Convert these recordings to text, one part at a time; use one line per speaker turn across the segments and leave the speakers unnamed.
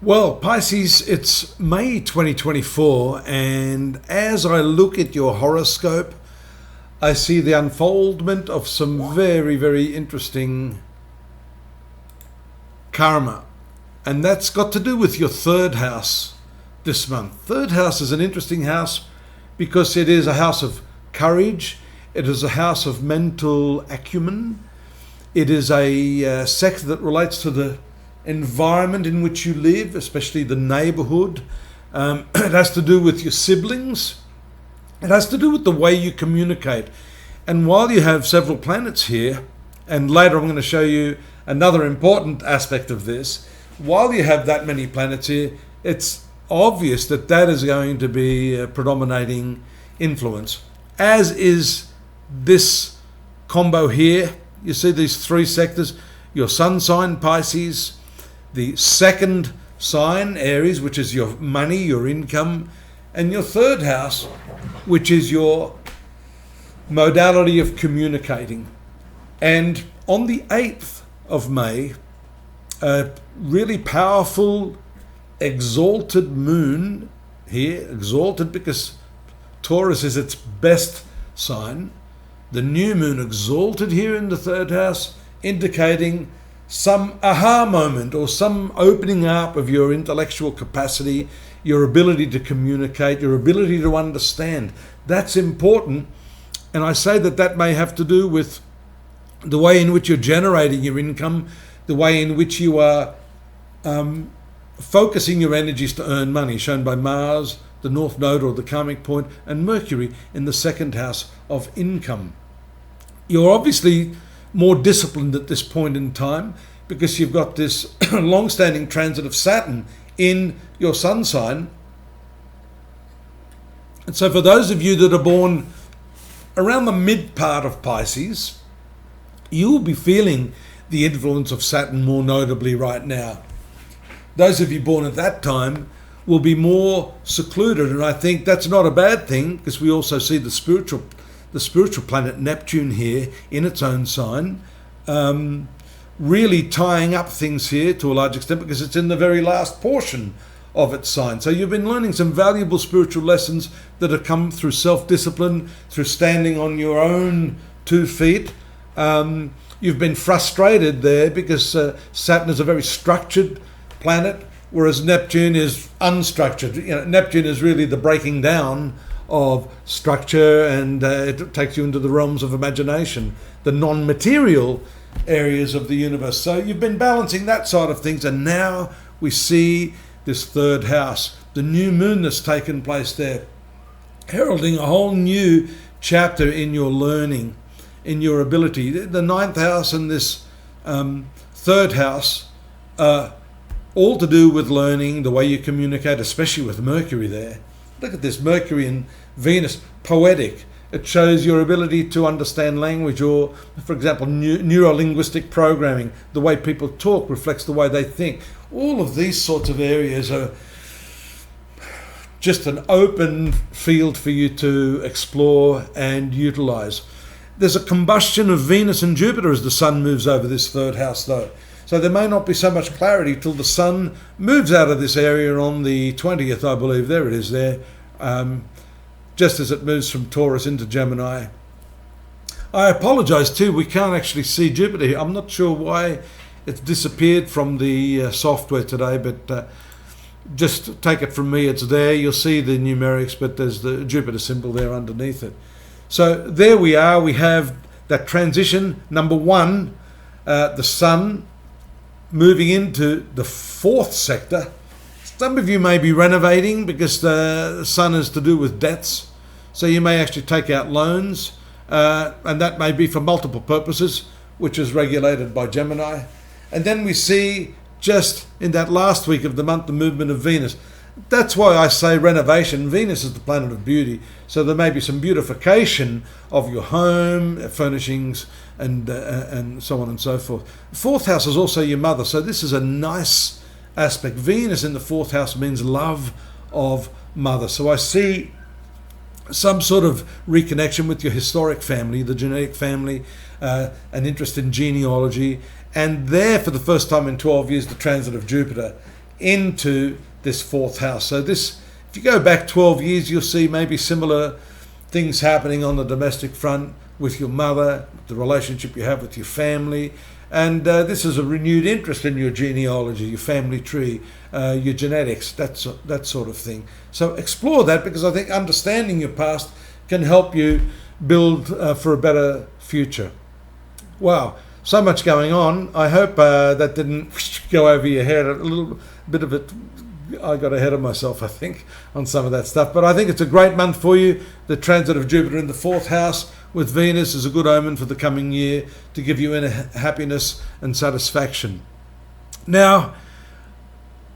Well, Pisces, it's May 2024, and as I look at your horoscope, I see the unfoldment of some very, very interesting karma. And that's got to do with your third house this month. Third house is an interesting house because it is a house of courage. It is a house of mental acumen. It is a sector that relates to the environment in which you live, especially the neighborhood. It has to do with your siblings. It has to do with the way you communicate. And while you have several planets here, and later I'm going to show you another important aspect of this, while you have that many planets here, it's obvious that that is going to be a predominating influence, as is this combo here. You see these three sectors: your sun sign, Pisces, the second sign, Aries, which is your money, your income, and your third house, which is your modality of communicating. And on the 8th of May, a really powerful, exalted moon here, exalted because Taurus is its best sign, the new moon exalted here in the third house, indicating some aha moment or some opening up of your intellectual capacity, your ability to communicate, your ability to understand. That's important. And I say that that may have to do with the way in which you're generating your income, the way in which you are focusing your energies to earn money, shown by Mars, the North Node or the karmic point, and Mercury in the second house of income. You're obviously more disciplined at this point in time because you've got this long-standing transit of Saturn in your sun sign. And so for those of you that are born around the mid part of Pisces, you'll be feeling the influence of Saturn more notably right now. Those of you born at that time will be more secluded, and I think that's not a bad thing because we also see the spiritual planet Neptune here in its own sign, really tying up things here to a large extent because it's in the very last portion of its sign. So you've been learning some valuable spiritual lessons that have come through self-discipline, through standing on your own 2 feet. You've been frustrated there because Saturn is a very structured planet, whereas Neptune is unstructured. Neptune is really the breaking down of structure, and it takes you into the realms of imagination, the non-material areas of the universe. So you've been balancing that side of things, and now we see this third house, the new moon that's taken place there, heralding a whole new chapter in your learning, in your ability. The 9th house and this third house are all to do with learning, the way you communicate, especially with Mercury there. Look at this, Mercury and Venus, poetic. It shows your ability to understand language, or, for example, neuro-linguistic programming. The way people talk reflects the way they think. All of these sorts of areas are just an open field for you to explore and utilize. There's a combustion of Venus and Jupiter as the sun moves over this third house, though. So there may not be so much clarity till the sun moves out of this area on the 20th, I believe. There it is there. Just as it moves from Taurus into Gemini. I apologize too, we can't actually see Jupiter here. I'm not sure why it's disappeared from the software today, but just take it from me, it's there. You'll see the numerics, but there's the Jupiter symbol there underneath it. So there we are, we have that transition. Number one, the sun moving into the 4th sector. Some of you may be renovating because the sun is to do with debts. So you may actually take out loans, and that may be for multiple purposes, which is regulated by Gemini. And then we see just in that last week of the month, the movement of Venus. That's why I say renovation. Venus is the planet of beauty. So there may be some beautification of your home, furnishings, and so on and so forth. 4th house is also your mother. So this is a nice aspect. Venus in the 4th house means love of mother. So I see some sort of reconnection with your historic family, the genetic family, an interest in genealogy, and there for the first time in 12 years the transit of Jupiter into this 4th house. So this, if you go back 12 years, you'll see maybe similar things happening on the domestic front with your mother, the relationship you have with your family. And this is a renewed interest in your genealogy, your family tree, your genetics, that sort of thing. So explore that, because I think understanding your past can help you build for a better future. Wow, so much going on. I hope that didn't go over your head. A little bit of it, I got ahead of myself, I think, on some of that stuff. But I think it's a great month for you. The transit of Jupiter in the 4th house with Venus is a good omen for the coming year to give you inner happiness and satisfaction. Now,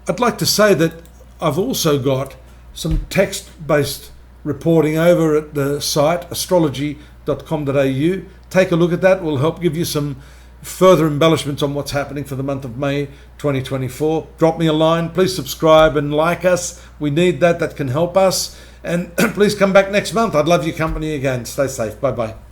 I'd like to say that I've also got some text-based reporting over at the site astrology.com.au. Take a look at that. It will help give you some further embellishments on what's happening for the month of May 2024. Drop me a line. Please subscribe and like us. We need that. That can help us. And please come back next month. I'd love your company again. Stay safe. Bye-bye.